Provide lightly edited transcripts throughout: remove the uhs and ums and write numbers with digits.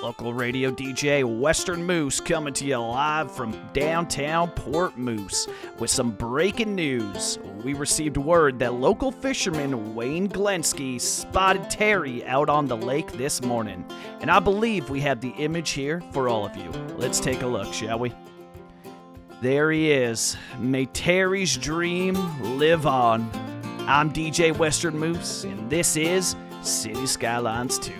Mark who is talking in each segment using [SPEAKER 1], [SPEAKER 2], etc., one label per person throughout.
[SPEAKER 1] Local radio DJ Western Moose coming to you live from downtown Port Moose with some breaking news. We received word that local fisherman Wayne Glensky spotted Terry out on the lake this morning. And I believe we have the image here for all of you. Let's take a look, shall we? There he is. May Terry's dream live on. I'm DJ Western Moose, and this is City Skylines 2.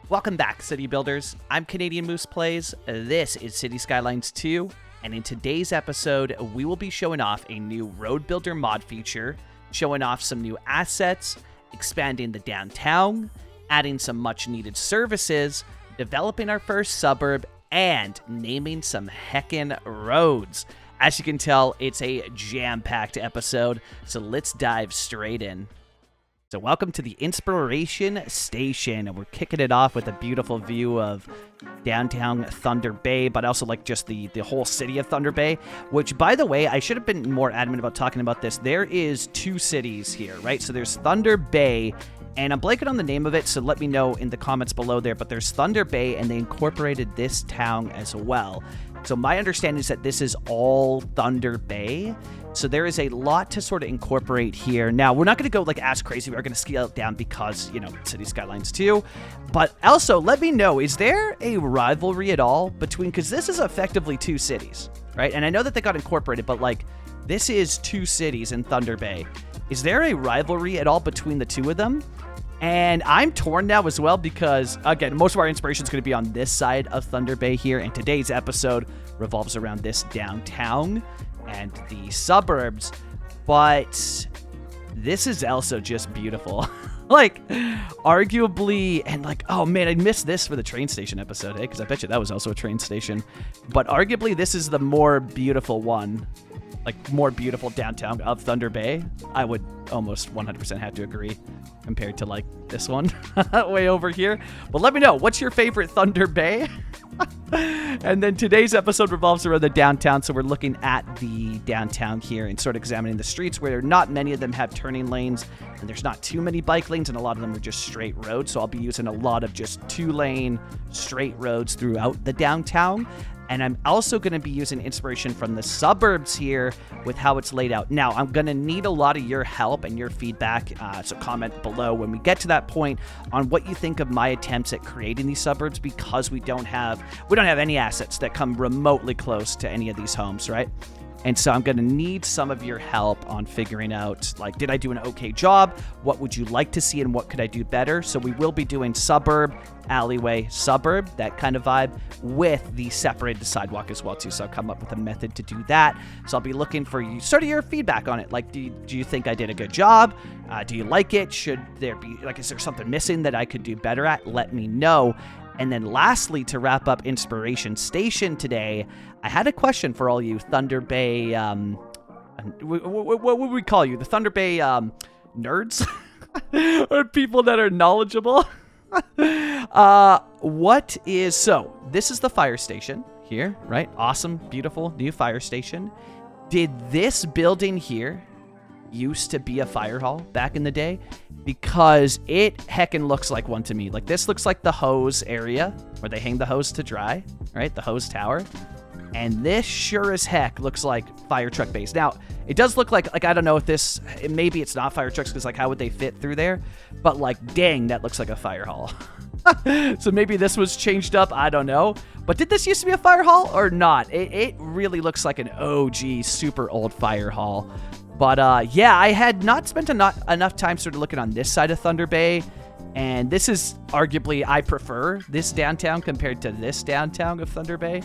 [SPEAKER 1] Welcome back, City Builders. I'm CanadianMoosePlays. This is City Skylines 2, and in today's episode, we will be showing off a new Road Builder mod feature, showing off some new assets, expanding the downtown, adding some much-needed services, developing our first suburb, and naming some heckin' roads. As you can tell, it's a jam-packed episode, so let's dive straight in. So welcome to the Inspiration Station, and we're kicking it off with a beautiful view of downtown Thunder Bay, but also like just the whole city of Thunder Bay, which, by the way, I should have been more adamant about talking about this. There is two cities here, right? So there's Thunder Bay, and I'm blanking on the name of it, so let me know in the comments below there, but there's Thunder Bay, and they incorporated this town as well. So my understanding is that this is all Thunder Bay. So there is a lot to sort of incorporate here. Now, we're not going to go like as crazy. We're going to scale it down because, you know, City Skylines 2. But also, let me know, is there a rivalry at all between, because this is effectively two cities, right? And I know that they got incorporated, but like this is two cities in Thunder Bay. Is there a rivalry at all between the two of them? And I'm torn now as well because, again, most of our inspiration is going to be on this side of Thunder Bay here. And today's episode revolves around this downtown and the suburbs. But this is also just beautiful. Like, arguably, and like, oh man, I missed this for the train station episode, eh? Because I bet you that was also a train station. But arguably, this is the more beautiful one. Like, more beautiful downtown of Thunder Bay. I would almost 100% have to agree compared to like this one way over here. But let me know, what's your favorite Thunder Bay? And then today's episode revolves around the downtown, so we're looking at the downtown here and sort of examining the streets where not many of them have turning lanes, and there's not too many bike lanes, and a lot of them are just straight roads. So I'll be using a lot of just 2-lane straight roads throughout the downtown. And I'm also going to be using inspiration from the suburbs here with how it's laid out. Now, I'm going to need a lot of your help and your feedback, so comment below when we get to that point on what you think of my attempts at creating these suburbs, because we don't have any assets that come remotely close to any of these homes, right? And so I'm going to need some of your help on figuring out, like, did I do an okay job? What would you like to see and what could I do better? So we will be doing suburb, alleyway, suburb, that kind of vibe, with the separated sidewalk as well too. So I'll come up with a method to do that. So I'll be looking for you, sort of your feedback on it. Like, do you think I did a good job? Do you like it? Should there be, like, is there something missing that I could do better at? Let me know. And then lastly, to wrap up Inspiration Station today, I had a question for all you Thunder Bay, what would we call you? The Thunder Bay nerds? Or people that are knowledgeable? So this is the fire station here, right? Awesome, beautiful new fire station. Did this building here used to be a fire hall back in the day? Because it heckin' looks like one to me. Like, this looks like the hose area where they hang the hose to dry, right? The hose tower. And this sure as heck looks like fire truck base. Now, it does look like I don't know if this, maybe it's not fire trucks because, like, how would they fit through there? But, like, dang, that looks like a fire hall. So maybe this was changed up, I don't know. But did this used to be a fire hall or not? It really looks like an OG super old fire hall. But yeah, I had not spent enough time sort of looking on this side of Thunder Bay. And this is arguably, I prefer this downtown compared to this downtown of Thunder Bay.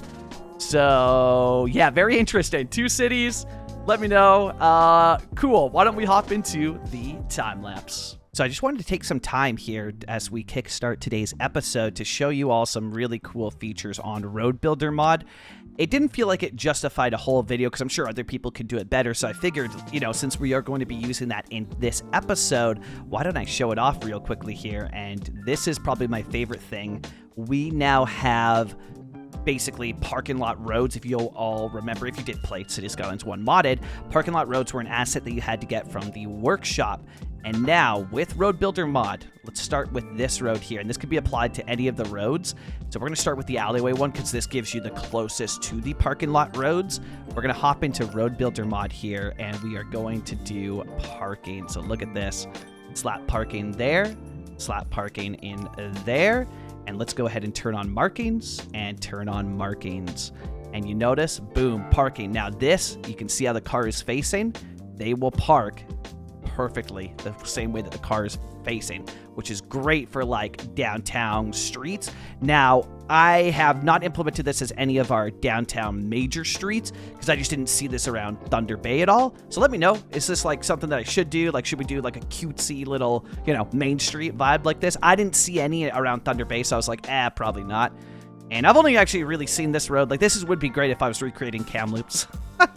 [SPEAKER 1] So yeah, very interesting. Two cities. Let me know. Cool. Why don't we hop into the time lapse? So I just wanted to take some time here as we kickstart today's episode to show you all some really cool features on Road Builder mod. It didn't feel like it justified a whole video because I'm sure other people could do it better. So I figured, since we are going to be using that in this episode, why don't I show it off real quickly here? And this is probably my favorite thing. We now have basically parking lot roads. If you'll all remember, if you did play City Skylines 1 modded, parking lot roads were an asset that you had to get from the workshop. And now with Road Builder mod, let's start with this road here. And this could be applied to any of the roads. So we're going to start with the alleyway one because this gives you the closest to the parking lot roads. We're going to hop into Road Builder mod here and we are going to do parking. So look at this. Slap parking there, slap parking in there. And let's go ahead and turn on markings and turn on markings. And you notice, boom, parking. Now this, you can see how the car is facing. They will park perfectly the same way that the car is facing, which is great for like downtown streets. Now, I have not implemented this as any of our downtown major streets because I just didn't see this around Thunder Bay at all. So let me know, is this like something that I should do? Like, should we do like a cutesy little, Main Street vibe like this? I didn't see any around Thunder Bay, so I was like, probably not. And I've only actually really seen this road. Like, would be great if I was recreating Kamloops.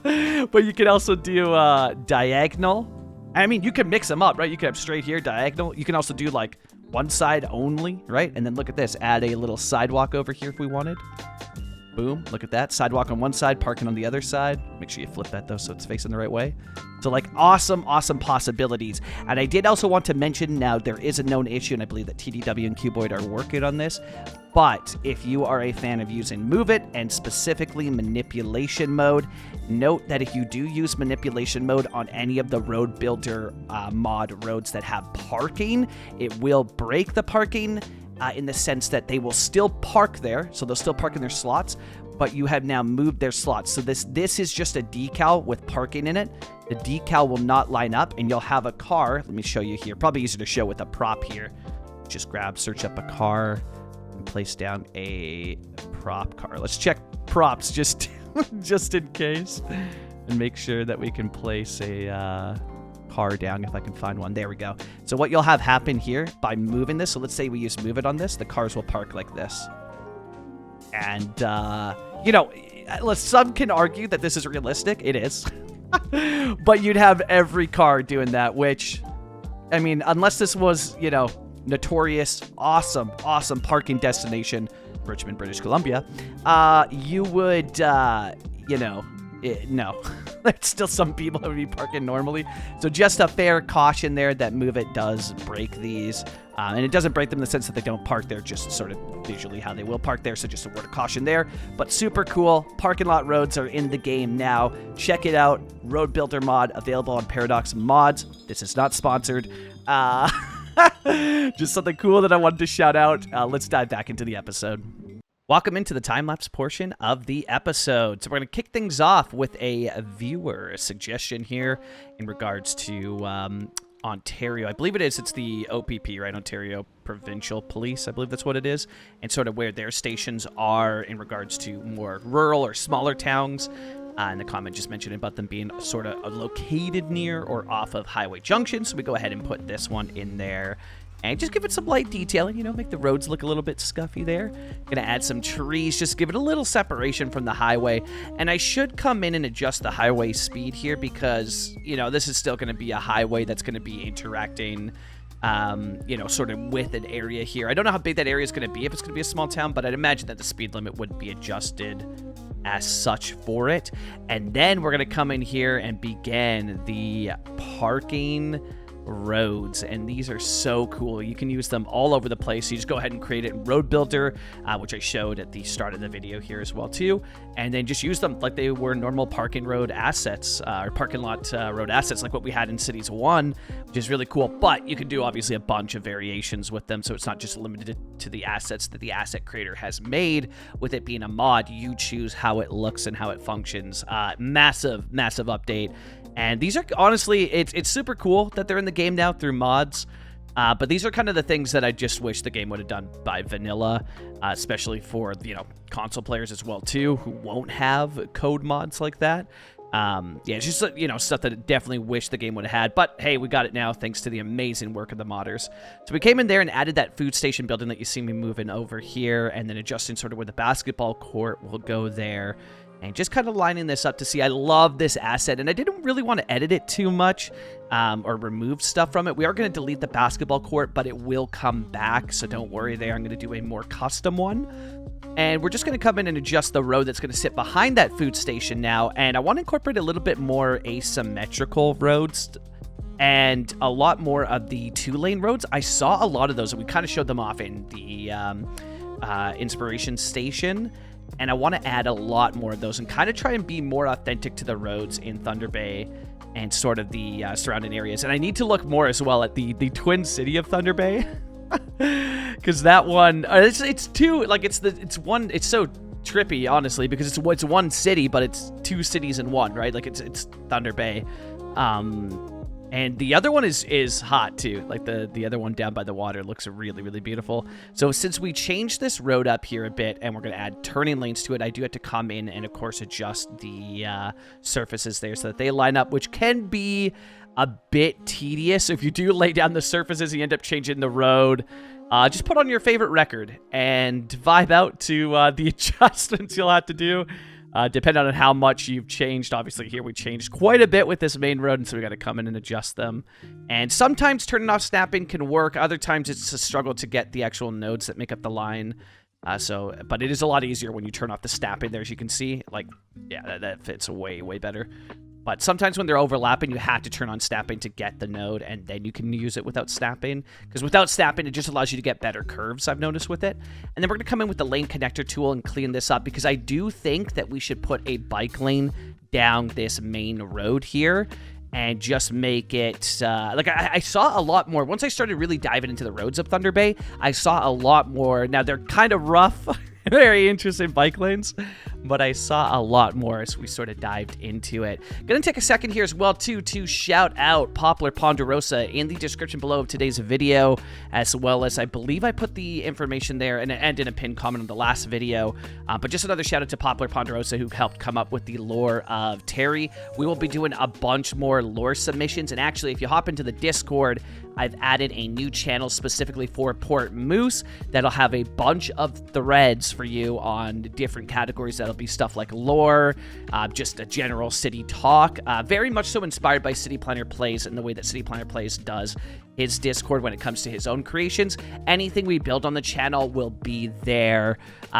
[SPEAKER 1] But you can also do diagonal. I mean, you can mix them up, right? You can have straight here, diagonal. You can also do like one side only, right? And then look at this. Add a little sidewalk over here if we wanted. Boom. Look at that. Sidewalk on one side, parking on the other side. Make sure you flip that though so it's facing the right way. So like awesome possibilities. And I did also want to mention now there is a known issue, and I believe that TDW and Cuboid are working on this. But if you are a fan of using Move It and specifically manipulation mode, note that if you do use manipulation mode on any of the Road Builder mod roads that have parking, it will break the parking in the sense that they will still park there. So they'll still park in their slots, but you have now moved their slots. So this is just a decal with parking in it. The decal will not line up and you'll have a car. Let me show you here. Probably easier to show with a prop here. Just search up a car and place down a prop car. Let's check props just in case and make sure that we can place a car down if I can find one. There we go. So what you'll have happen here by moving this, so let's say we use Move It on this, the cars will park like this. And, some can argue that this is realistic. It is. But you'd have every car doing that, which, I mean, unless this was, notorious, awesome parking destination, Richmond, British Columbia, you would, no. There's still some people that would be parking normally. So just a fair caution there that Move It does break these. And it doesn't break them in the sense that they don't park there, just sort of visually how they will park there. So just a word of caution there. But super cool. Parking lot roads are in the game now. Check it out. Road Builder mod available on Paradox Mods. This is not sponsored. Just something cool that I wanted to shout out. Let's dive back into the episode. Welcome into the time-lapse portion of the episode. So we're going to kick things off with a viewer suggestion here in regards to Ontario. I believe it is. It's the OPP, right? Ontario Provincial Police. I believe that's what it is. And sort of where their stations are in regards to more rural or smaller towns. And the comment just mentioned about them being sort of located near or off of highway junctions. So we go ahead and put this one in there. And just give it some light detailing, make the roads look a little bit scuffy there. Gonna add some trees, just give it a little separation from the highway. And I should come in and adjust the highway speed here because, this is still gonna be a highway that's gonna be interacting, sort of with an area here. I don't know how big that area is gonna be if it's gonna be a small town, but I'd imagine that the speed limit would be adjusted as such for it. And then we're gonna come in here and begin the parking roads, and these are so cool. You can use them all over the place. You just go ahead and create it in Road Builder, which I showed at the start of the video here as well too, and then just use them like they were normal parking road assets, or parking lot road assets like what we had in Cities 1, which is really cool. But you can do obviously a bunch of variations with them, so it's not just limited to the assets that the asset creator has made. With it being a mod, you choose how it looks and how it functions. Massive update. And these are, honestly, it's super cool that they're in the game now through mods. But these are kind of the things that I just wish the game would have done by vanilla, especially for, console players as well, too, who won't have code mods like that. Yeah, it's just, you know, stuff that I definitely wish the game would have had. But hey, we got it now thanks to the amazing work of the modders. So we came in there and added that food station building that you see me moving over here, and then adjusting sort of where the basketball court will go there. And just kind of lining this up to see, I love this asset, and I didn't really want to edit it too much or remove stuff from it. We are going to delete the basketball court, but it will come back, so don't worry there. I'm going to do a more custom one. And we're just going to come in and adjust the road that's going to sit behind that food station now. And I want to incorporate a little bit more asymmetrical roads and a lot more of the 2-lane roads. I saw a lot of those, and we kind of showed them off in the inspiration station. And I want to add a lot more of those and kind of try and be more authentic to the roads in Thunder Bay and sort of the surrounding areas. And I need to look more as well at the Twin City of Thunder Bay. Because that one, it's two, like it's so trippy, honestly, because it's one city, but it's 2 cities in one, right? Like it's Thunder Bay. And the other one is hot too. Like the other one down by the water looks really, really beautiful. So since we changed this road up here a bit and we're going to add turning lanes to it, I do have to come in and of course adjust the surfaces there so that they line up, which can be a bit tedious. If you do lay down the surfaces, you end up changing the road. Just put on your favorite record and vibe out to the adjustments you'll have to do. Depending on how much you've changed. Obviously, here we changed quite a bit with this main road, and so we got to come in and adjust them. And sometimes turning off snapping can work. Other times, it's a struggle to get the actual nodes that make up the line. But it is a lot easier when you turn off the snapping there, as you can see. Like, yeah, that fits way, way better. But sometimes when they're overlapping, you have to turn on snapping to get the node, and then you can use it without snapping. Because without snapping, it just allows you to get better curves, I've noticed with it. And then we're going to come in with the lane connector tool and clean this up, because I do think that we should put a bike lane down this main road here and just make it, like I saw a lot more. Once I started really diving into the roads of Thunder Bay, I saw a lot more. Now, they're kind of rough. Very interesting bike lanes, but I saw a lot more as we sort of dived into it. Gonna take a second here as well too to shout out Poplar Ponderosa in the description below of today's video, as well as I believe I put the information there and in a pinned comment on the last video. But just another shout out to Poplar Ponderosa, who helped come up with the lore of Terry. We will be doing a bunch more lore submissions, and actually, if you hop into the Discord, I've added a new channel specifically for Port Moose that'll have a bunch of threads for you on different categories. That'll be stuff like lore, just a general city talk, very much so inspired by City Planner Plays and the way that City Planner Plays does his Discord when it comes to his own creations. Anything we build on the channel will be there.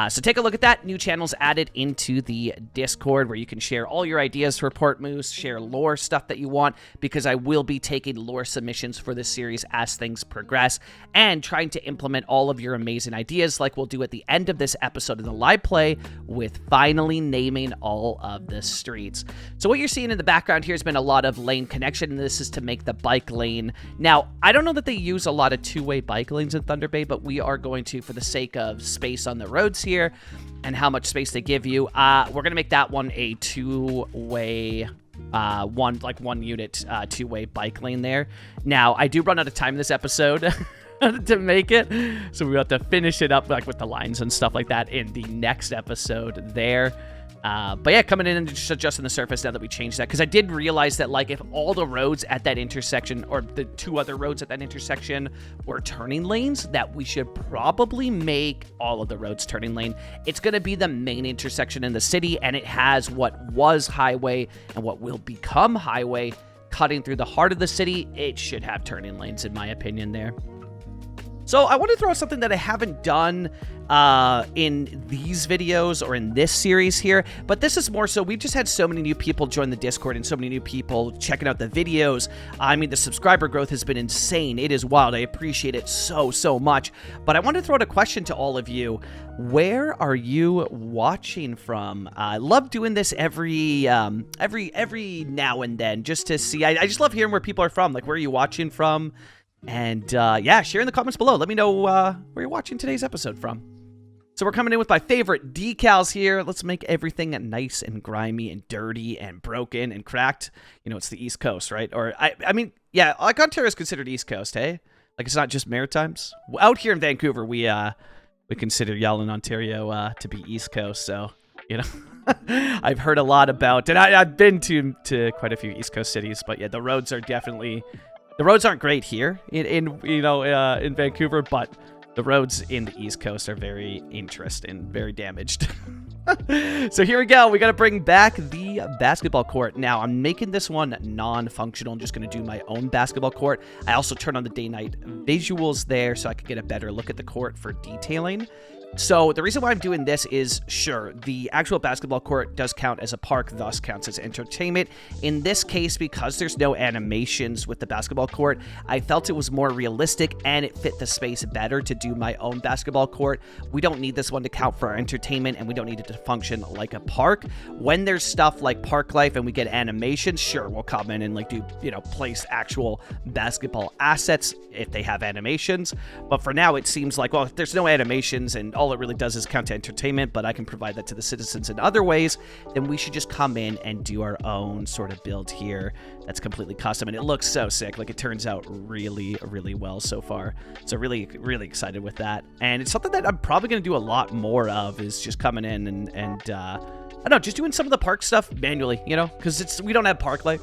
[SPEAKER 1] So take a look at that. New channels added into the Discord where you can share all your ideas for Port Moose, share lore stuff that you want, because I will be taking lore submissions for this series as things progress and trying to implement all of your amazing ideas like we'll do at the end of this episode in the live play with finally naming all of the streets. So what you're seeing in the background here has been a lot of lane connection, and this is to make the bike lane. Now, I don't know that they use a lot of two-way bike lanes in Thunder Bay, but we are going to, for the sake of space on the roads here and how much space they give you, we're going to make that one a two-way, one unit, two-way bike lane there. Now, I do run out of time in this episode to make it, so we have to finish it up like with the lines and stuff like that in the next episode there. But yeah, coming in and just adjusting the surface now that we changed that, because I did realize that, like, if all the roads at that intersection, or the 2 other roads at that intersection, were turning lanes, that we should probably make all of the roads turning lane. It's going to be the main intersection in the city, and it has what was highway and what will become highway cutting through the heart of the city. It should have turning lanes, in my opinion, there. So I want to throw out something that I haven't done in these videos or in this series here, but this is more so, we've just had so many new people join the Discord and so many new people checking out the videos. I mean, the subscriber growth has been insane. It is wild. I appreciate it so much. But I want to throw out a question to all of you. Where are you watching from? I love doing this every now and then, just to see. I just love hearing where people are from. Like, where are you watching from? And yeah, share in the comments below. Let me know where you're watching today's episode from. So we're coming in with my favorite decals here. Let's make everything nice and grimy and dirty and broken and cracked. You know, it's the East Coast, right? Or I mean, yeah, like Ontario is considered East Coast, hey? Like, it's not just Maritimes. Out here in Vancouver, we consider y'all in Ontario to be East Coast. So you know. I've heard a lot about, and I've been to quite a few East Coast cities, but yeah, the roads aren't great here in Vancouver, but the roads in the East Coast are very interesting, very damaged. So here we go. We got to bring back the basketball court. Now, I'm making this one non-functional. I'm just going to do my own basketball court. I also turn on the day-night visuals there so I can get a better look at the court for detailing. So the reason why I'm doing this is, sure, the actual basketball court does count as a park, thus counts as entertainment. In this case, because there's no animations with the basketball court, I felt it was more realistic and it fit the space better to do my own basketball court. We don't need this one to count for our entertainment, and we don't need it to function like a park. When there's stuff like park life and we get animations, sure, we'll come in and like do, place actual basketball assets if they have animations. But for now, it seems like, well, if there's no animations and all it really does is count to entertainment, but I can provide that to the citizens in other ways, then we should just come in and do our own sort of build here that's completely custom, and it looks so sick. Like, it turns out really, really well so far. So really, really excited with that. And it's something that I'm probably going to do a lot more of, is just coming in and I don't know, just doing some of the park stuff manually, because we don't have park life.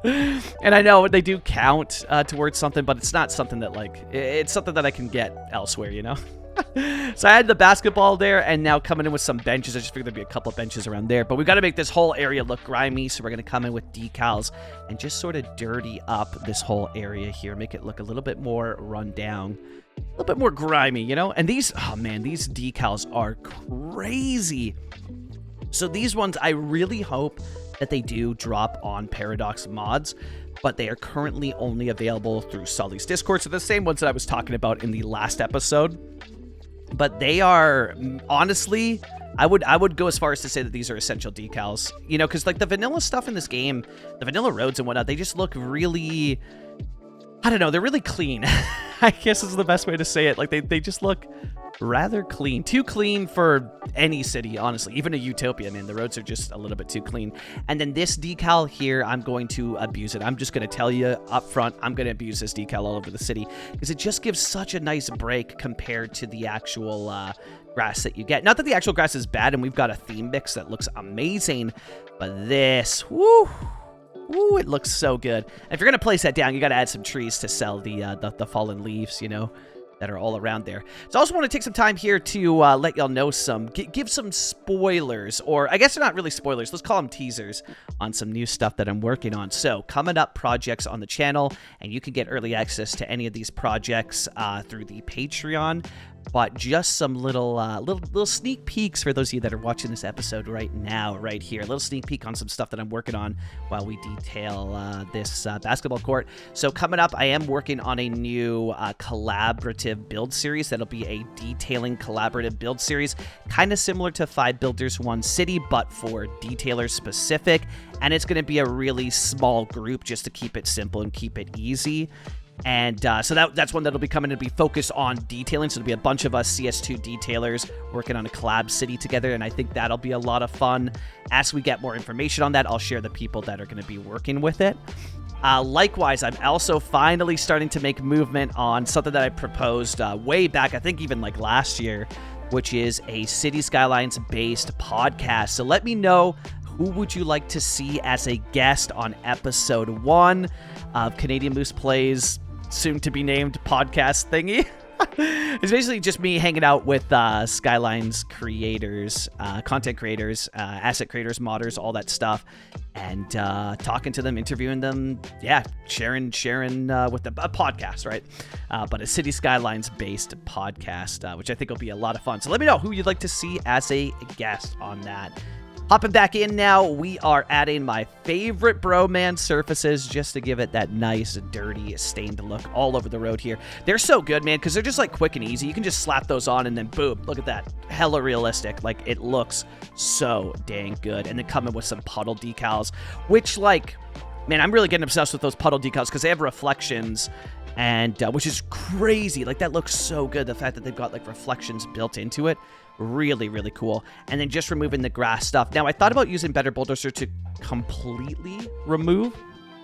[SPEAKER 1] And I know they do count towards something, but it's not something that, it's something that I can get elsewhere, So I had the basketball there, and now coming in with some benches. I just figured there'd be a couple of benches around there. But we got to make this whole area look grimy, so we're going to come in with decals and just sort of dirty up this whole area here. Make it look a little bit more run down, a little bit more grimy, And these, oh man, these decals are crazy. So these ones, I really hope that they do drop on Paradox Mods, but they are currently only available through Sully's Discord. So the same ones that I was talking about in the last episode. But they are, honestly, I would go as far as to say that these are essential decals, because like the vanilla stuff in this game, the vanilla roads and whatnot, they just look really, I don't know, they're really clean. I guess is the best way to say it. Like they just look rather clean. Too clean for any city, honestly. Even a utopia, man. The roads are just a little bit too clean. And then this decal here, I'm going to abuse it. I'm just going to tell you up front, I'm going to abuse this decal all over the city because it just gives such a nice break compared to the actual grass that you get. Not that the actual grass is bad, and we've got a theme mix that looks amazing, but this, woo! Ooh, it looks so good. And if you're going to place that down, you got to add some trees to sell the fallen leaves, that are all around there. So I also want to take some time here to let y'all know give some spoilers, or I guess they're not really spoilers. Let's call them teasers on some new stuff that I'm working on. So coming up, projects on the channel, and you can get early access to any of these projects through the Patreon. But just some little sneak peeks for those of you that are watching this episode right now, right here. A little sneak peek on some stuff that I'm working on while we detail this basketball court. So coming up, I am working on a new collaborative build series. That'll be a detailing collaborative build series, kind of similar to 5 Builders 1 City, but for detailers specific. And it's going to be a really small group just to keep it simple and keep it easy. And so that's one that'll be coming to be focused on detailing. So there'll be a bunch of us CS2 detailers working on a collab city together, and I think that'll be a lot of fun. As we get more information on that, I'll share the people that are going to be working with it. Likewise, I'm also finally starting to make movement on something that I proposed way back, I think even like last year, which is a City Skylines based podcast. So let me know, who would you like to see as a guest on episode 1 of Canadian Moose Plays soon to be named podcast thingy? It's basically just me hanging out with Skylines creators, content creators, asset creators, modders, all that stuff, and talking to them, interviewing them, sharing with them, a podcast, right? But a City Skylines based podcast, which I think will be a lot of fun. So let me know who you'd like to see as a guest on that. Hopping back in now, we are adding my favorite Broman surfaces just to give it that nice, dirty, stained look all over the road here. They're so good, man, because they're just like quick and easy. You can just slap those on and then boom, look at that. Hella realistic. Like, it looks so dang good. And then coming with some puddle decals, which, like, man, I'm really getting obsessed with those puddle decals because they have reflections, and which is crazy. Like, that looks so good. The fact that they've got like reflections built into it. Really, really cool. And then just removing the grass stuff. Now, I thought about using Better Bulldozer to completely remove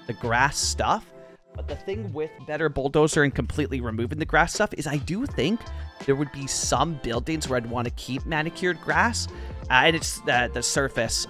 [SPEAKER 1] the grass stuff, But the thing with better bulldozer and completely removing the grass stuff is I do think there would be some buildings where I'd want to keep manicured grass. And it's the surface.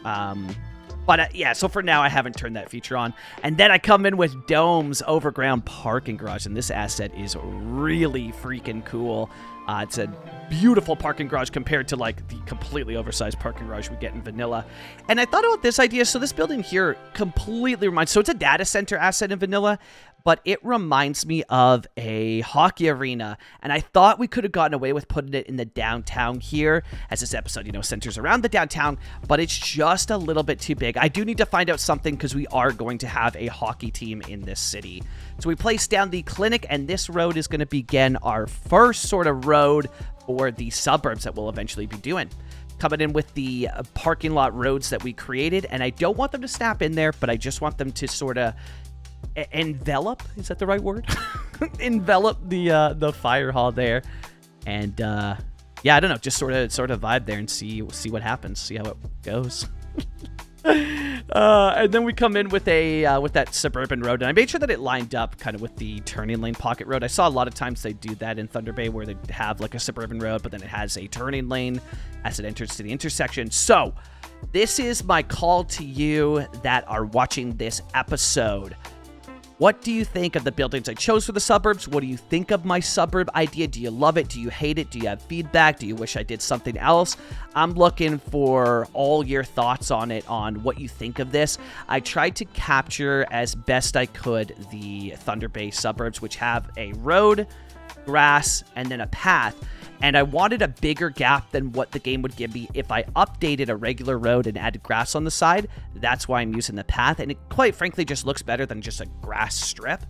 [SPEAKER 1] Yeah, so for now, I haven't turned that feature on. And then I come in with Dome's overground parking garage, and this asset is really freaking cool. It's a beautiful parking garage compared to, like, the completely oversized parking garage we get in vanilla. And I thought about this idea. So this building here completely reminds... So it's a data center asset in vanilla, but it reminds me of a hockey arena. And I thought we could have gotten away with putting it in the downtown here, as this episode, you know, centers around the downtown, but it's just a little bit too big. I do need to find out something because we are going to have a hockey team in this city. So we placed down the clinic, and this road is going to begin our first sort of road for the suburbs that we'll eventually be doing. Coming in with the parking lot roads that we created, and I don't want them to snap in there, but I just want them to sort of envelop, is that the right word? Envelop the fire hall there. And yeah, I don't know, just sort of vibe there and see what happens, see how it goes. And then we come in with that suburban road, and I made sure that it lined up kind of with the turning lane pocket road. I saw a lot of times they do that in Thunder Bay where they have like a suburban road, but then it has a turning lane as it enters to the intersection. So this is my call to you that are watching this episode. What do you think of the buildings I chose for the suburbs? What do you think of my suburb idea? Do you love it? Do you hate it? Do you have feedback? Do you wish I did something else? I'm looking for all your thoughts on it, on what you think of this. I tried to capture as best I could the Thunder Bay suburbs, which have a road, grass, and then a path. And I wanted a bigger gap than what the game would give me if I updated a regular road and added grass on the side. That's why I'm using the path, and it quite frankly just looks better than just a grass strip.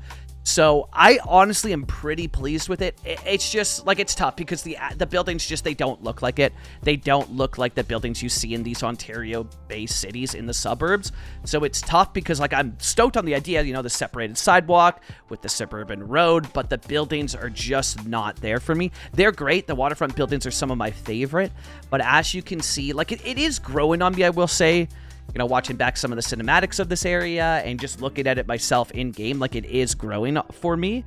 [SPEAKER 1] So I honestly am pretty pleased with it. It's just like, it's tough because the buildings just, they don't look like it. They don't look like the buildings you see in these Ontario-based cities in the suburbs. So it's tough because, like, I'm stoked on the idea, you know, the separated sidewalk with the suburban road, but the buildings are just not there for me. They're great. The waterfront buildings are some of my favorite, but as you can see, like, it is growing on me, I will say. You know, watching back some of the cinematics of this area and just looking at it myself in game, like, it is growing for me,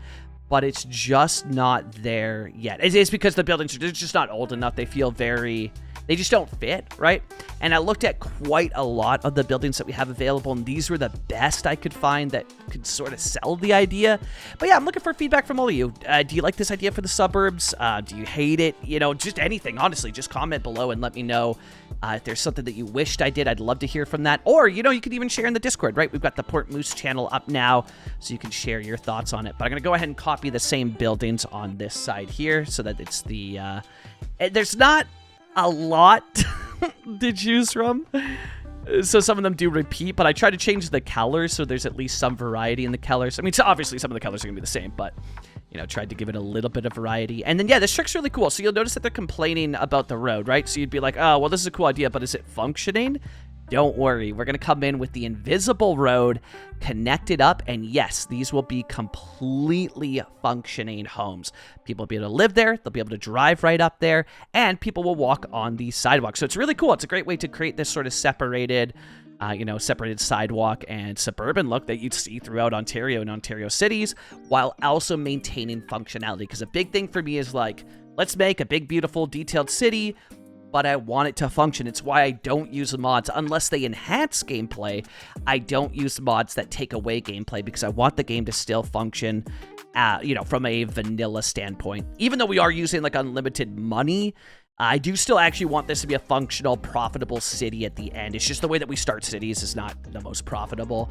[SPEAKER 1] but it's just not there yet. It's because the buildings are just not old enough. They feel they just don't fit, right? And I looked at quite a lot of the buildings that we have available, and these were the best I could find that could sort of sell the idea. But yeah, I'm looking for feedback from all of you. Do you like this idea for the suburbs? Do you hate it? You know, just anything, honestly. Just comment below and let me know if there's something that you wished I did. I'd love to hear from that. Or, you know, you could even share in the Discord, right? We've got the Port Moose channel up now, so you can share your thoughts on it. But I'm going to go ahead and copy the same buildings on this side here so that it's the... there's not a lot to choose from, so some of them do repeat, but I try to change the colors so there's at least some variety in the colors. I mean, so obviously some of the colors are gonna be the same, but, you know, tried to give it a little bit of variety. And then, yeah, this trick's really cool. So you'll notice that they're complaining about the road, right? So you'd be like, oh, well, this is a cool idea, but is it functioning? Don't worry, we're going to come in with the invisible road connected up, and yes, these will be completely functioning homes. People will be able to live there, they'll be able to drive right up there, and people will walk on the sidewalk. So it's really cool. It's a great way to create this sort of separated sidewalk and suburban look that you'd see throughout Ontario and Ontario cities, while also maintaining functionality. Because a big thing for me is, like, let's make a big, beautiful, detailed city, but I want it to function. It's why I don't use the mods. Unless they enhance gameplay, I don't use mods that take away gameplay because I want the game to still function, from a vanilla standpoint. Even though we are using, like, unlimited money, I do still actually want this to be a functional, profitable city at the end. It's just the way that we start cities is not the most profitable.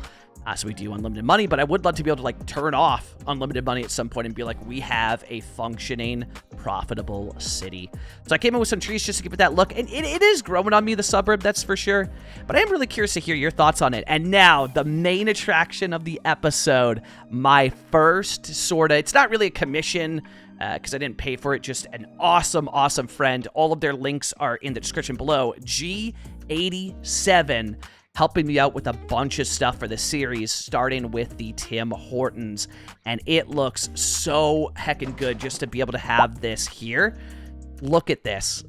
[SPEAKER 1] So we do unlimited money, but I would love to be able to, like, turn off unlimited money at some point and be like, we have a functioning, profitable city. So I came in with some trees just to give it that look, and it is growing on me, the suburb, that's for sure. But I am really curious to hear your thoughts on it. And now, the main attraction of the episode, my first it's not really a commission, because I didn't pay for it, just an awesome, awesome friend. All of their links are in the description below. G87 helping me out with a bunch of stuff for the series, starting with the Tim Hortons. And it looks so heckin' good just to be able to have this here. Look at this.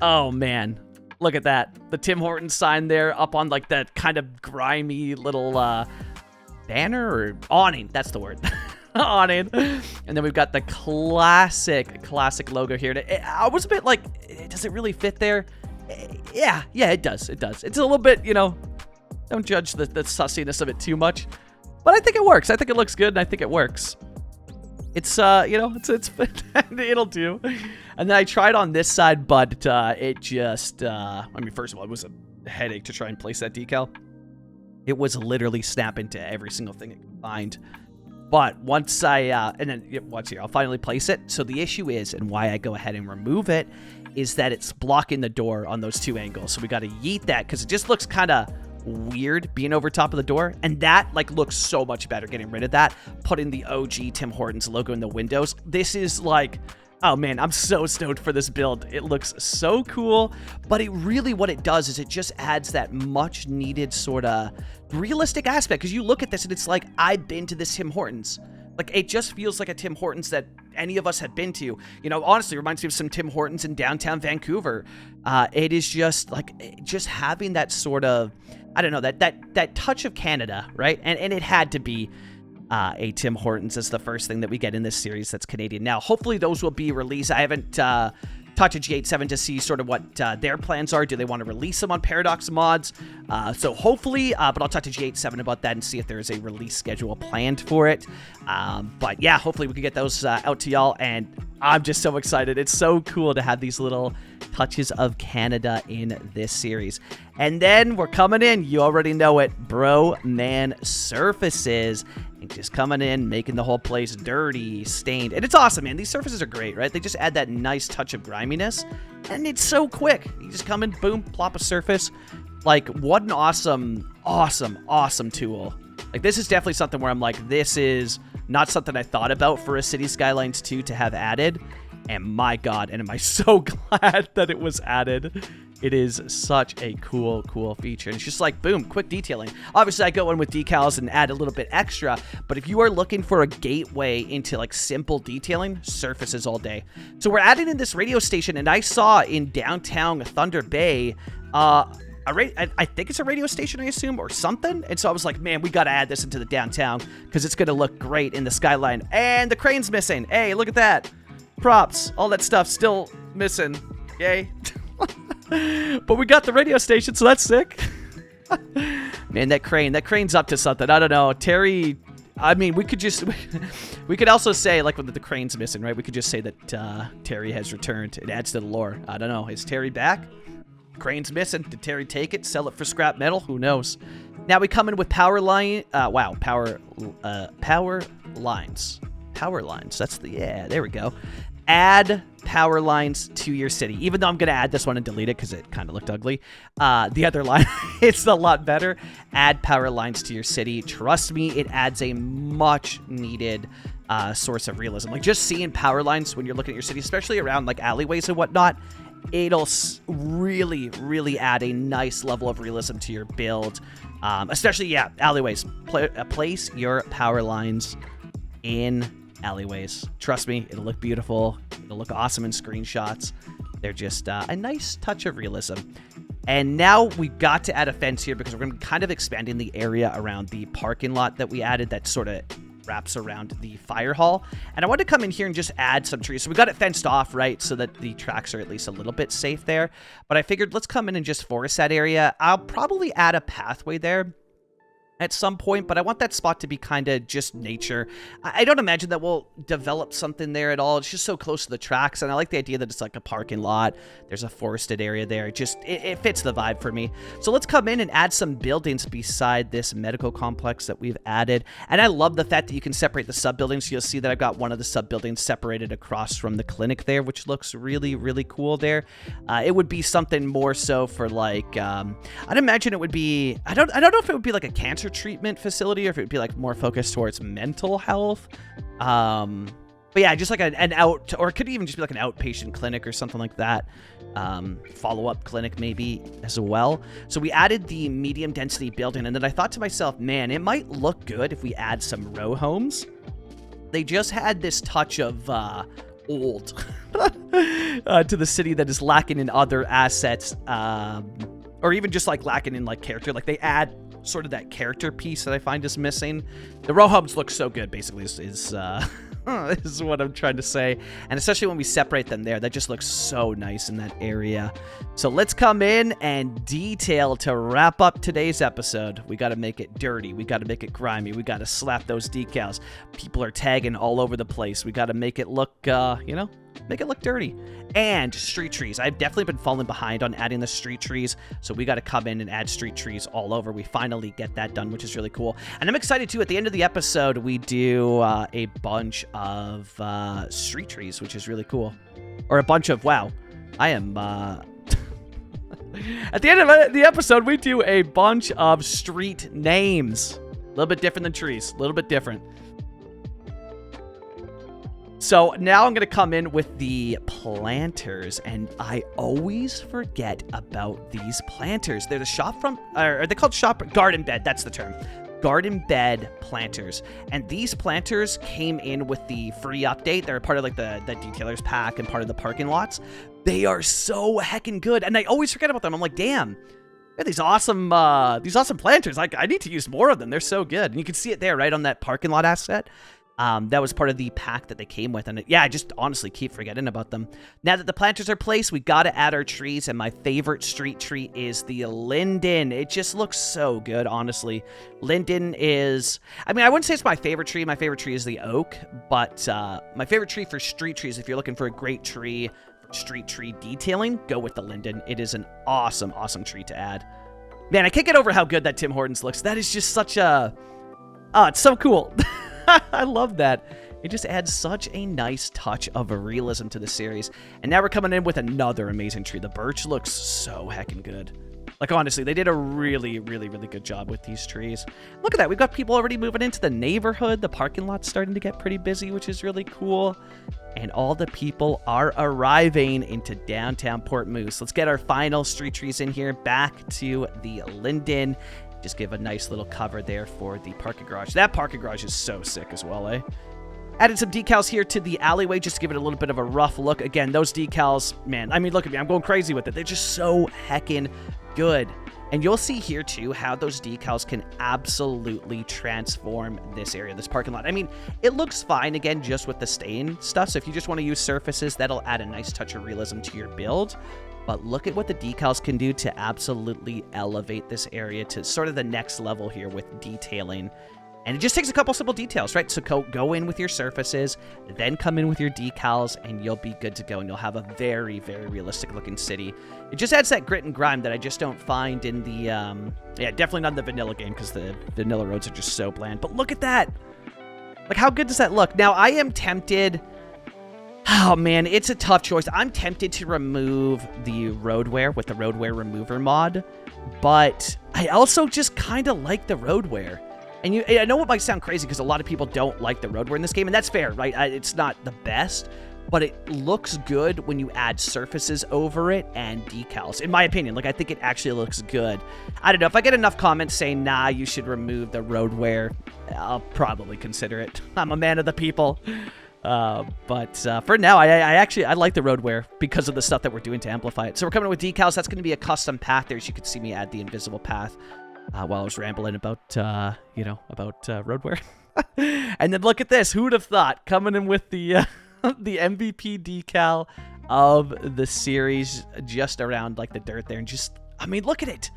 [SPEAKER 1] Oh, man. Look at that. The Tim Hortons sign there up on, like, that kind of grimy little banner or awning. That's the word. Awning. And then we've got the classic logo here. I was a bit like, does it really fit there? Yeah, it does. It's a little bit, don't judge the sussiness of it too much. But I think it works. I think it looks good, and I think it works. It's, it's it'll do. And then I tried on this side, but it just, first of all, it was a headache to try and place that decal. It was literally snap into every single thing it could find. But once watch here, I'll finally place it. So the issue is, and why I go ahead and remove it, is that it's blocking the door on those two angles. So we got to yeet that because it just looks kind of weird being over top of the door. And that looks so much better getting rid of that, putting the OG Tim Hortons logo in the windows. This is oh man, I'm so stoked for this build. It looks so cool, but what it does is it just adds that much needed sort of realistic aspect. Because you look at this and it's like, I've been to this Tim Hortons. It just feels like a Tim Hortons that any of us had been to. Honestly, it reminds me of some Tim Hortons in downtown Vancouver. It is just just having that sort of, I don't know, that touch of Canada, right? And it had to be a Tim Hortons as the first thing that we get in this series that's Canadian. Now, hopefully those will be released. I haven't talked to G87 to see sort of what their plans are. Do they want to release them on Paradox Mods? So hopefully, but I'll talk to G87 about that and see if there is a release schedule planned for it. But yeah, hopefully we can get those out to y'all, and I'm just so excited. It's so cool to have these little touches of Canada in this series. And then we're coming in, you already know it, Bro Man surfaces. And just coming in, making the whole place dirty, stained. And it's awesome, man. These surfaces are great, right? They just add that nice touch of griminess. And it's so quick. You just come in, boom, plop a surface. What an awesome tool. This is definitely something where I'm like, this is not something I thought about for a City Skylines 2 to have added. And my God, and am I so glad that it was added. It is such a cool feature. And it's just boom, quick detailing. Obviously, I go in with decals and add a little bit extra, but if you are looking for a gateway into simple detailing, surfaces all day. So we're adding in this radio station, and I saw in downtown Thunder Bay, I think it's a radio station, I assume, or something. And so I was like, man, we got to add this into the downtown because it's going to look great in the skyline. And the crane's missing. Hey, look at that. Props, all that stuff still missing. Yay. But we got the radio station, so that's sick. Man, that crane's up to something. I don't know. Terry, we could also say, when the crane's missing, right? We could just say that Terry has returned. It adds to the lore. I don't know. Is Terry back? Crane's missing. Did Terry take it? Sell it for scrap metal? Who knows? Now we come in with power line. Power lines. Power lines. There we go. Add power lines to your city. Even though I'm going to add this one and delete it because it kind of looked ugly. The other line, it's a lot better. Add power lines to your city. Trust me, it adds a much needed source of realism. Just seeing power lines when you're looking at your city, especially around alleyways and whatnot, it'll really, really add a nice level of realism to your build. Especially, alleyways. Place your power lines in alleyways. Trust me, it'll look beautiful. It'll look awesome in screenshots. They're just a nice touch of realism. And now we got to add a fence here because we're going to be kind of expanding the area around the parking lot that we added that sort of wraps around the fire hall. And I wanted to come in here and just add some trees. So we got it fenced off, right, so that the tracks are at least a little bit safe there. But I figured let's come in and just forest that area. I'll probably add a pathway there at some point, but I want that spot to be kind of just nature. I don't imagine that we'll develop something there at all. It's just so close to the tracks, and I like the idea that it's a parking lot. There's a forested area there. It fits the vibe for me. So let's come in and add some buildings beside this medical complex that we've added. And I love the fact that you can separate the sub-buildings. You'll see that I've got one of the sub-buildings separated across from the clinic there, which looks really, really cool there. It would be something more so for I'd imagine it would be, I don't know if it would be a cancer treatment facility or if it would be more focused towards mental health. But yeah, just an out, or it could even just be an outpatient clinic or something like that. Follow-up clinic maybe as well. So we added the medium density building, and then I thought to myself, man, it might look good if we add some row homes. They just had this touch of old to the city that is lacking in other assets, or even just lacking in character. They add sort of that character piece that I find is missing. The row hubs look so good, basically, is what I'm trying to say. And especially when we separate them there, that just looks so nice in that area. So let's come in and detail to wrap up today's episode. We got to make it dirty. We got to make it grimy. We got to slap those decals. People are tagging all over the place. We got to make it look, make it look dirty. And street trees. I've definitely been falling behind on adding the street trees, so we got to come in and add street trees all over. We finally get that done, which is really cool. And I'm excited, too. At the end of the episode, we do a bunch of street trees, which is really cool. Or a bunch of, wow, I am... At the end of the episode, we do a bunch of street names. A little bit different than trees. A little bit different. So now I'm going to come in with the planters, and I always forget about these planters. They're the shop from, or are they called shop? Garden bed, that's the term. Garden bed planters. And these planters came in with the free update. They're part of like the detailers pack and part of the parking lots. They are so heckin' good, and I always forget about them. I'm like, damn. These awesome planters. Like, I need to use more of them. They're so good. And you can see it there, right, on that parking lot asset. That was part of the pack that they came with. And yeah, I just honestly keep forgetting about them. Now that the planters are placed, we got to add our trees. And my favorite street tree is the linden. It just looks so good, honestly. Linden is, I mean, I wouldn't say it's my favorite tree. My favorite tree is the oak. But my favorite tree for street trees, if you're looking for a great tree, street tree detailing, go with the linden. It is an awesome, awesome tree to add. Man, I can't get over how good that Tim Hortons looks. That is just such a, oh, it's so cool. I love that. It just adds such a nice touch of a realism to the series. And now we're coming in with another amazing tree. The birch looks so heckin' good. Like, honestly, they did a really, really, really good job with these trees. Look at that. We've got people already moving into the neighborhood. The parking lot's starting to get pretty busy, which is really cool. And all the people are arriving into downtown Port Moose. Let's get our final street trees in here. Back to the linden. Just give a nice little cover there for the parking garage. That parking garage is so sick as well, eh? Added some decals here to the alleyway just to give it a little bit of a rough look. Again, those decals, man, I mean, look at me. I'm going crazy with it. They're just so heckin' good. And you'll see here, too, how those decals can absolutely transform this area, this parking lot. I mean, it looks fine, again, just with the stain stuff. So if you just want to use surfaces, that'll add a nice touch of realism to your build. But look at what the decals can do to absolutely elevate this area to sort of the next level here with detailing. And it just takes a couple simple details, right? So go in with your surfaces, then come in with your decals, and you'll be good to go. And you'll have a very, very realistic looking city. It just adds that grit and grime that I just don't find in the, yeah, definitely not in the vanilla game because the vanilla roads are just so bland. But look at that. Like, how good does that look? Now, I am tempted... Oh, man, it's a tough choice. I'm tempted to remove the road wear with the road wear remover mod, but I also just kind of like the road wear. And I know it might sound crazy because a lot of people don't like the road wear in this game, and that's fair, right? It's not the best, but it looks good when you add surfaces over it and decals. In my opinion, like, I think it actually looks good. I don't know. If I get enough comments saying, nah, you should remove the road wear, I'll probably consider it. I'm a man of the people. But for now, I like the road wear because of the stuff that we're doing to amplify it. So we're coming in with decals. That's going to be a custom path there. As you can see me add the invisible path while I was rambling about, road wear. And then look at this. Who would have thought? Coming in with the the MVP decal of the series just around like the dirt there. And just, I mean, look at it.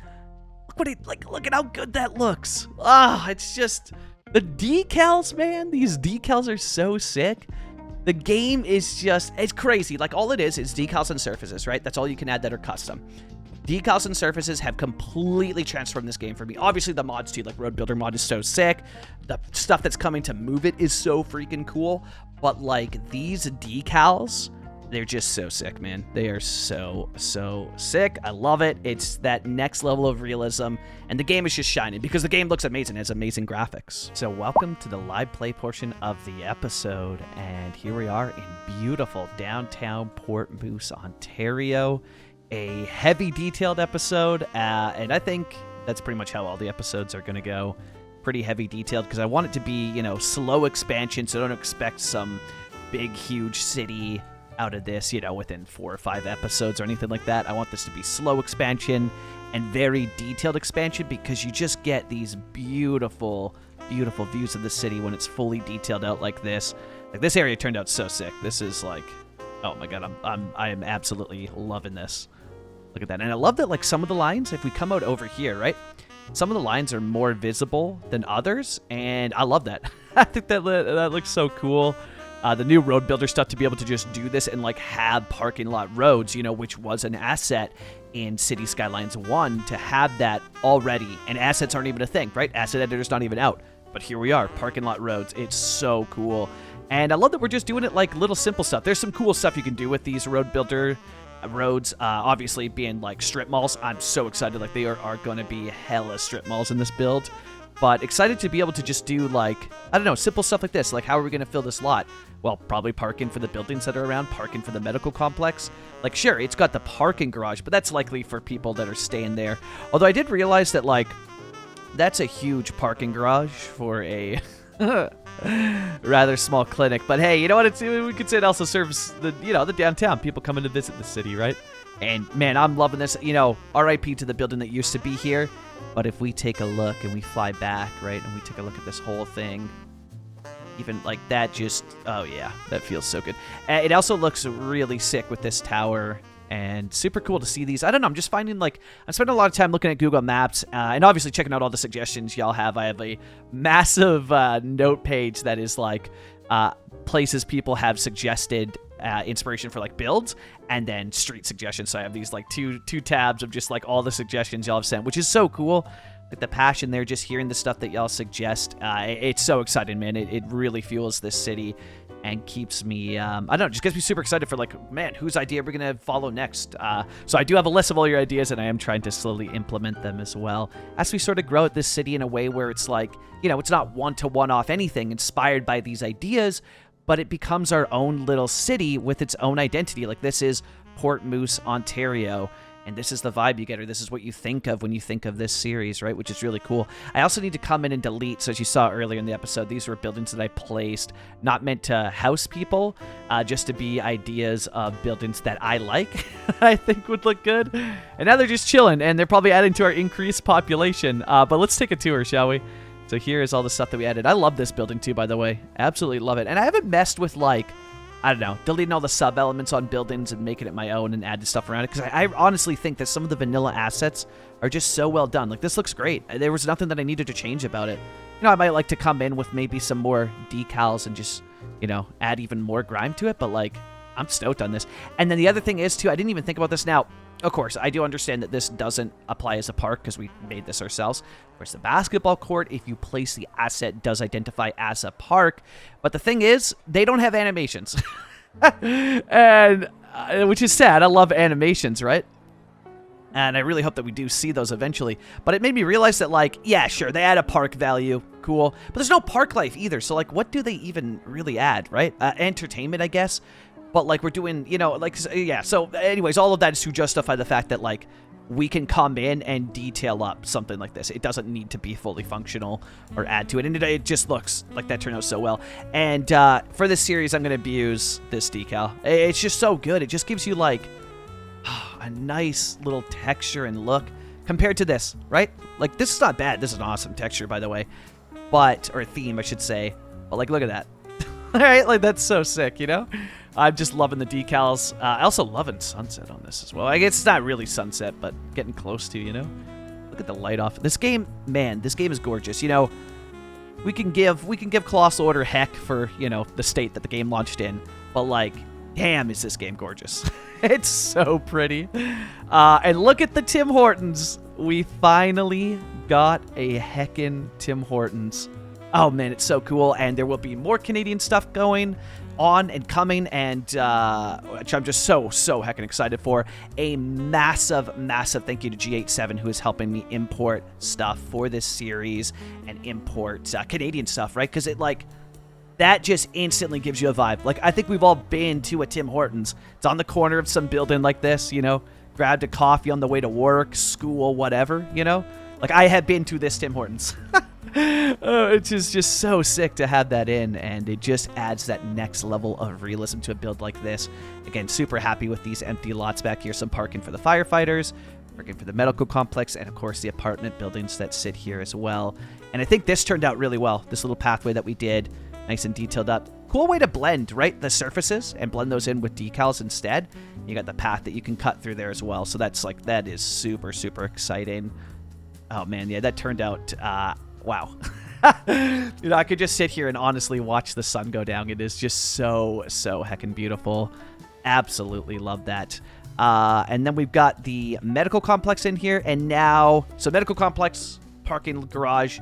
[SPEAKER 1] Look at how good that looks. Ah, it's just... The decals, man, these decals are so sick. The game is just, it's crazy. Like, all it is decals and surfaces, right? That's all you can add that are custom. Decals and surfaces have completely transformed this game for me. Obviously, the mods, too, like Road Builder mod is so sick. The stuff that's coming to move it is so freaking cool. But, like, these decals... They're just so sick, man. They are so, so sick. I love it. It's that next level of realism. And the game is just shining because the game looks amazing. It has amazing graphics. So welcome to the live play portion of the episode. And here we are in beautiful downtown Port Moose, Ontario. A heavy detailed episode. And I think that's pretty much how all the episodes are going to go. Pretty heavy detailed because I want it to be, you know, slow expansion. So don't expect some big, huge city out of this, you know, within 4 or 5 episodes or anything like that. I want this to be slow expansion and very detailed expansion, because you just get these beautiful, beautiful views of the city when it's fully detailed out like this. Like, this area turned out so sick. This is like, oh my god, I am absolutely loving this. Look at that. And I love that, like, some of the lines, if we come out over here, right, some of the lines are more visible than others, and I love that. I think that looks so cool. The new road builder stuff, to be able to just do this and, like, have parking lot roads, you know, which was an asset in City Skylines 1, to have that already. And assets aren't even a thing, right? Asset editor's not even out. But here we are, parking lot roads. It's so cool. And I love that we're just doing it like little simple stuff. There's some cool stuff you can do with these road builder roads, obviously being like strip malls. I'm so excited. Like, they are going to be hella strip malls in this build. But excited to be able to just do, like, I don't know, simple stuff like this. Like, how are we going to fill this lot? Well, probably parking for the buildings that are around, parking for the medical complex. Like, sure, it's got the parking garage, but that's likely for people that are staying there. Although I did realize that, like, that's a huge parking garage for a rather small clinic. But hey, you know what? We could say it also serves the, you know, the downtown, people coming to visit the city, right? And man, I'm loving this. You know, RIP to the building that used to be here. But if we take a look and we fly back, right, and we take a look at this whole thing, even like that, just, oh yeah, that feels so good. It also looks really sick with this tower, and super cool to see these. I don't know, I'm just finding, like, I'm spending a lot of time looking at Google Maps, and obviously checking out all the suggestions y'all have. I have a massive note page that is like places people have suggested inspiration for, like, builds, and then street suggestions. So I have these, like, two tabs of just, like, all the suggestions y'all have sent, which is so cool. Like, the passion there, just hearing the stuff that y'all suggest. It's so exciting, man. It really fuels this city and keeps me, I don't know, just gets me super excited for, like, man, whose idea we're going to follow next. So I do have a list of all your ideas, and I am trying to slowly implement them as well, as we sort of grow at this city in a way where it's like, you know, it's not one-to-one off anything inspired by these ideas, but it becomes our own little city with its own identity. Like, this is Port Moose, Ontario, and this is the vibe you get, or this is what you think of when you think of this series, right? Which is really cool. I also need to come in and delete, so as you saw earlier in the episode, these were buildings that I placed, not meant to house people, just to be ideas of buildings that I like, I think would look good. And now they're just chilling, and they're probably adding to our increased population. But let's take a tour, shall we? So here is all the stuff that we added. I love this building too, by the way. Absolutely love it. And I haven't messed with, like, I don't know, deleting all the sub-elements on buildings and making it my own and adding stuff around it, because I honestly think that some of the vanilla assets are just so well done. Like, this looks great. There was nothing that I needed to change about it. You know, I might like to come in with maybe some more decals and just, you know, add even more grime to it, but, like, I'm stoked on this. And then the other thing is, too, I didn't even think about this now. Of course, I do understand that this doesn't apply as a park because we made this ourselves. Whereas the basketball court, if you place the asset, does identify as a park. But the thing is, they don't have animations. And which is sad. I love animations, right? And I really hope that we do see those eventually. But it made me realize that, like, yeah, sure, they add a park value. Cool. But there's no park life either. So, like, what do they even really add, right? Entertainment, I guess. But, like, we're doing, you know, like, yeah. So, anyways, all of that is to justify the fact that, like, we can come in and detail up something like this. It doesn't need to be fully functional or add to it. And it just looks like that turned out so well. And for this series, I'm going to abuse this decal. It's just so good. It just gives you, like, a nice little texture and look compared to this, right? Like, this is not bad. This is an awesome texture, by the way. But, or theme, I should say. But, like, look at that. All right, like, that's so sick, you know? I'm just loving the decals. I also loving sunset on this as well. I guess it's not really sunset, but getting close to, you know? Look at the light off. This game, man, this game is gorgeous. You know, we can give Colossal Order heck for, you know, the state that the game launched in, but, like, damn, is this game gorgeous. It's so pretty. And look at the Tim Hortons. We finally got a heckin' Tim Hortons. Oh, man, it's so cool. And there will be more Canadian stuff going on and coming, and which I'm just so heckin' excited for. A massive thank you to G87, who is helping me import stuff for this series and import Canadian stuff, right? Because it, like, that just instantly gives you a vibe. Like, I think we've all been to a Tim Hortons. It's on the corner of some building like this, you know, grabbed a coffee on the way to work, school, whatever, you know? Like, I have been to this Tim Hortons. It's just so sick to have that in, and it just adds that next level of realism to a build like this. Again, super happy with these empty lots back here. Some parking for the firefighters. working for the medical complex, and of course the apartment buildings that sit here as well. And I think this turned out really well. This little pathway that we did, nice and detailed up. Cool way to blend, right, the surfaces and blend those in with decals instead. You got the path that you can cut through there as well. So that's like, that is super, super exciting. Oh man, yeah, that turned out, wow. You know, I could just sit here and honestly watch the sun go down. It is just so heckin' beautiful. Absolutely love that. And then we've got the medical complex in here, and now, so medical complex, parking garage.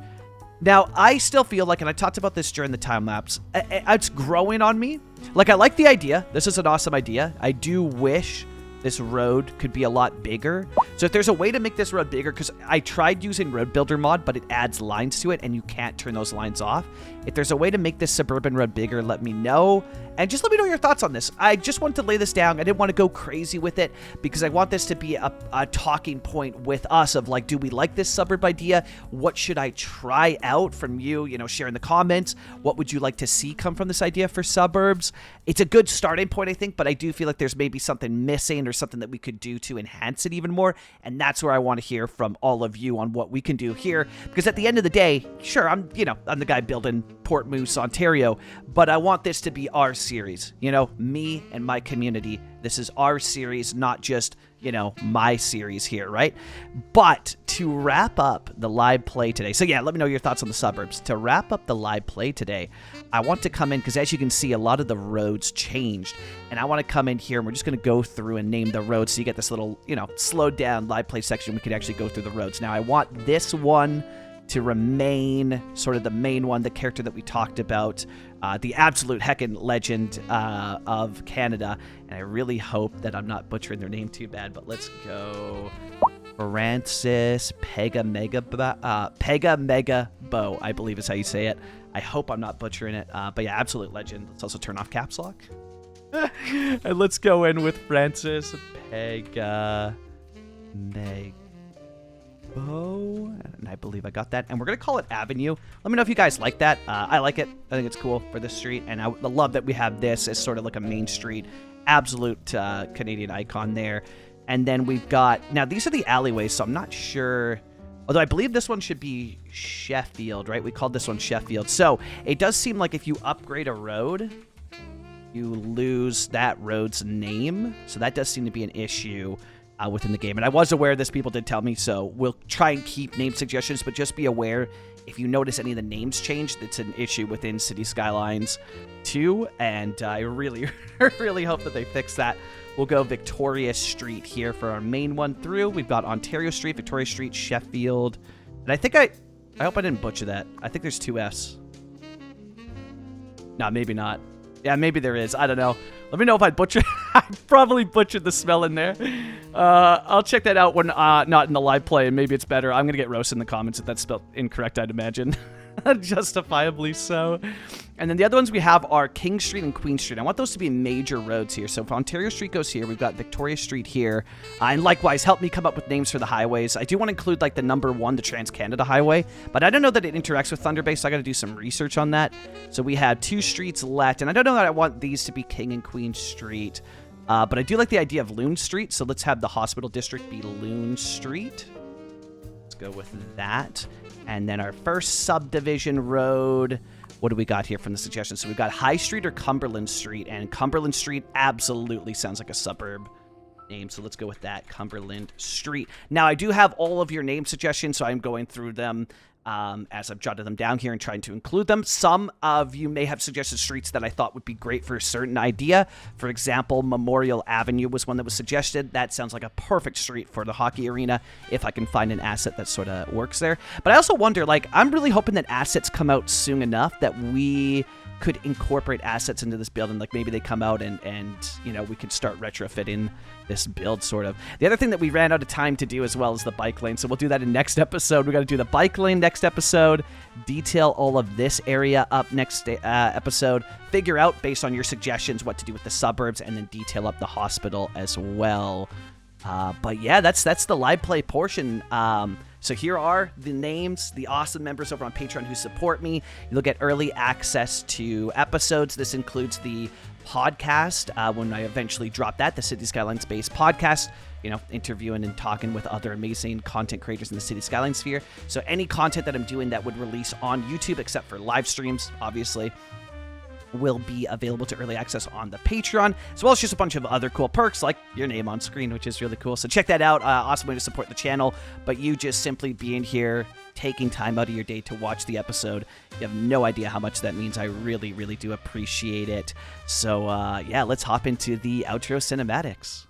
[SPEAKER 1] Now, I still feel like, and I talked about this during the time lapse, it's growing on me. Like, I like the idea. This is an awesome idea. I do wish this road could be a lot bigger. So if there's a way to make this road bigger, because I tried using Road Builder mod, but it adds lines to it, and you can't turn those lines off. If there's a way to make this suburban road bigger, let me know. And just let me know your thoughts on this. I just wanted to lay this down. I didn't want to go crazy with it, because I want this to be a talking point with us of like, do we like this suburb idea? What should I try out from you? You know, share in the comments. What would you like to see come from this idea for suburbs? It's a good starting point, I think, but I do feel like there's maybe something missing or something that we could do to enhance it even more. And that's where I want to hear from all of you on what we can do here. Because at the end of the day, sure, I'm the guy building Port Moose, Ontario, but I want this to be our series. You know, me and my community. This is our series, not just, you know, my series here, right? But to wrap up the live play today, so yeah, let me know your thoughts on the suburbs. To wrap up the live play today, I want to come in, because as you can see, a lot of the roads changed, and I want to come in here, and we're just going to go through and name the roads, so you get this little, you know, slowed down live play section. We could actually go through the roads. Now, I want this one to remain sort of the main one, the character that we talked about, the absolute heckin' legend of Canada. And I really hope that I'm not butchering their name too bad, but let's go. Francis Pega Mega Bo, I believe is how you say it. I hope I'm not butchering it. But yeah, absolute legend. Let's also turn off caps lock. And let's go in with Francis Pega Mega Bo, and I believe I got that, and we're gonna call it Avenue. Let me know if you guys like that. I like it. I think it's cool for this street, and I love that we have this as sort of like a main street. Absolute Canadian icon there. And then we've got, now these are the alleyways, so I'm not sure, although I believe this one should be Sheffield, right? We called this one Sheffield. So it does seem like if you upgrade a road, you lose that road's name, so that does seem to be an issue within the game. And I was aware of this, people did tell me, so we'll try and keep name suggestions, but just be aware if you notice any of the names changed, it's an issue within City Skylines 2, and I really, really hope that they fix that. We'll go Victoria Street here for our main one through. We've got Ontario Street, Victoria Street, Sheffield, and I think I hope I didn't butcher that. I think there's two Fs. No, maybe not. Yeah, maybe there is. I don't know. Let me know if I butchered. I probably butchered the spell in there. I'll check that out when not in the live play, and maybe it's better. I'm going to get roasted in the comments if that's spelled incorrect, I'd imagine. Justifiably so. And then the other ones we have are King Street and Queen Street. I want those to be major roads here. So if Ontario Street goes here, we've got Victoria Street here. And likewise, help me come up with names for the highways. I do want to include like the number 1, the Trans-Canada Highway, but I don't know that it interacts with Thunder Bay, so I got to do some research on that. So we have 2 streets left, and I don't know that I want these to be King and Queen Street, but I do like the idea of Loon Street, so let's have the hospital district be Loon Street. Let's go with that. And then our first subdivision road, what do we got here from the suggestions? So we've got High Street or Cumberland Street, and Cumberland Street absolutely sounds like a suburb name, so let's go with that, Cumberland Street. Now, I do have all of your name suggestions, so I'm going through them as I've jotted them down here and trying to include them. Some of you may have suggested streets that I thought would be great for a certain idea. For example, Memorial Avenue was one that was suggested. That sounds like a perfect street for the hockey arena if I can find an asset that sort of works there. But I also wonder, like, I'm really hoping that assets come out soon enough that we could incorporate assets into this build, and like maybe they come out and you know, we could start retrofitting this build sort of. The other thing that we ran out of time to do as well is the bike lane, so we'll do that in next episode. We got to do the bike lane next episode, detail all of this area up next episode, figure out based on your suggestions what to do with the suburbs, and then detail up the hospital as well. But yeah, that's the live play portion. So here are the names, the awesome members over on Patreon who support me. You'll get early access to episodes. This includes the podcast when I eventually drop that, the City Skylines based podcast, interviewing and talking with other amazing content creators in the City Skylines sphere. So any content that I'm doing that would release on YouTube, except for live streams, obviously, will be available to early access on the Patreon, as well as just a bunch of other cool perks like your name on screen, which is really cool. So check that out. Awesome way to support the channel. But you just simply being here, taking time out of your day to watch the episode, you have no idea how much that means. I really, really do appreciate it. So yeah, let's hop into the outro cinematics.